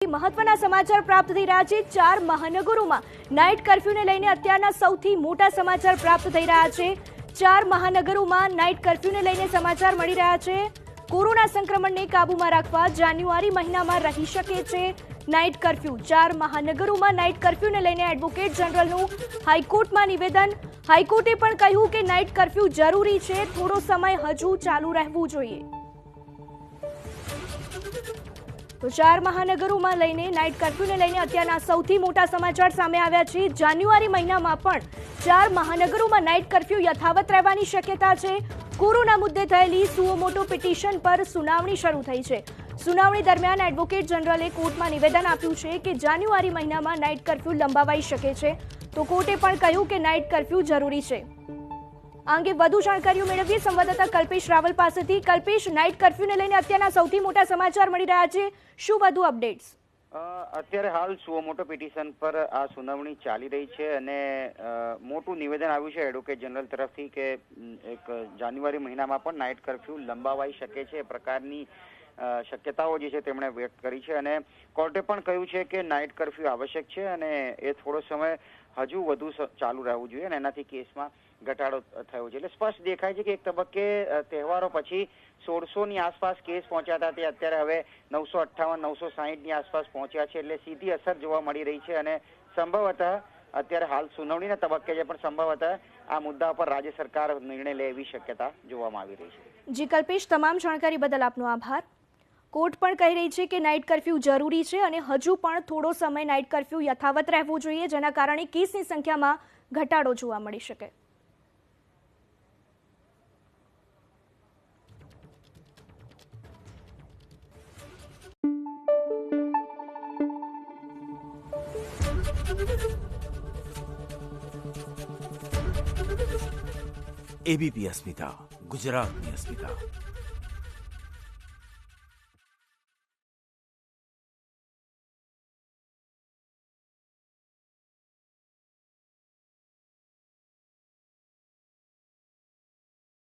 મહત્વના સમાચાર પ્રાપ્ત થઈ રહ્યા છે। 4 મહાનગરોમાં નાઇટ કર્ફ્યુને લઈને અત્યારના સૌથી મોટા સમાચાર પ્રાપ્ત થઈ રહ્યા છે। 4 મહાનગરોમાં નાઇટ કર્ફ્યુને લઈને સમાચાર મળી રહ્યા છે। કોરોના સંક્રમણને કાબૂમાં રાખવા જાન્યુઆરી મહિનામાં રહી શકે છે નાઇટ કર્ફ્યુ। 4 મહાનગરોમાં નાઇટ કર્ફ્યુને લઈને એડવોકેટ જનરલનું હાઈકોર્ટમાં નિવેદન। હાઈકોર્ટે પણ કહ્યું કે નાઇટ કર્ફ્યુ જરૂરી છે, થોડો સમય હજુ ચાલુ રહેવું જોઈએ। તો 4 મહાનગરોમાં લઈને નાઇટ કર્ફ્યુને લઈને અત્યારના સૌથી મોટા સમાચાર સામે આવ્યા છે। જાન્યુઆરી મહિનામાં પણ 4 મહાનગરોમાં નાઇટ કર્ફ્યુ યથાવત રહેવાની શક્યતા છે। કોરોના મુદ્દે થયેલી સુઓ મોટો પિટિશન પર સુનાવણી શરૂ થઈ છે। સુનાવણી દરમિયાન એડવોકેટ જનરલે કોર્ટમાં નિવેદન આપ્યું છે કે જાન્યુઆરી મહિનામાં નાઇટ કર્ફ્યુ લંબાવાઈ શકે છે, તો કોર્ટે પણ કહ્યું કે નાઇટ કર્ફ્યુ જરૂરી છે। આ અંગે વધુ જાણકારીઓ મેળવીએ સંવાદદાતા કલ્પેશ રાવલ પાસેથી। કલ્પેશ, નાઇટ કર્ફ્યુને લઈને અત્યારના સૌથી મોટા સમાચાર મળી રહ્યા છે, શું વધુ અપડેટ્સ? અત્યારે હાલ સુઓ મોટો પિટિશન પર આ સુનાવણી ચાલી રહી છે અને મોટું નિવેદન આવ્યું છે એડવોકેટ જનરલ તરફથી કે એક જાન્યુઆરી મહિનામાં પણ નાઇટ કર્ફ્યુ લંબાવાઈ શકે છે, એ પ્રકારની શક્યતાઓ જે છે તેમણે વ્યક્ત કરી છે અને કોર્ટે પણ કહ્યું છે કે નાઇટ કર્ફ્યુ આવશ્યક છે અને એ થોડો સમય હજુ વધુ ચાલુ રહેવું જોઈએ અને એનાથી કેસમાં ઘટાડો થયો છે। એટલે સ્પષ્ટ દેખાય છે કે એક તબક્કે તહેવારો પછી 1600ની આસપાસ કેસ પહોંચ્યા હતા, તે અત્યારે હવે 958, 960ની આસપાસ પહોંચ્યા છે। એટલે સીધી અસર જોવા મળી રહી છે અને સંભવતઃ અત્યારે હાલ સુનાવણીના તબક્કે છે, પણ સંભવતઃ આ મુદ્દા પર રાજ્ય સરકાર નિર્ણય લે એવી શક્યતા જોવામાં આવી રહી છે। જી કલ્પેશ, તમામ જાણકારી બદલ આપનો આભાર। કોર્ટ પણ કહી રહી છે કે નાઇટ કર્ફ્યુ જરૂરી છે અને હજુ પણ થોડો સમય નાઇટ કર્ફ્યુ યથાવત રહેવું જોઈએ, જેના કારણે કેસની સંખ્યામાં ઘટાડો જોવા મળી શકે। एबीपी अस्मिता, गुजरातनी अस्मिता।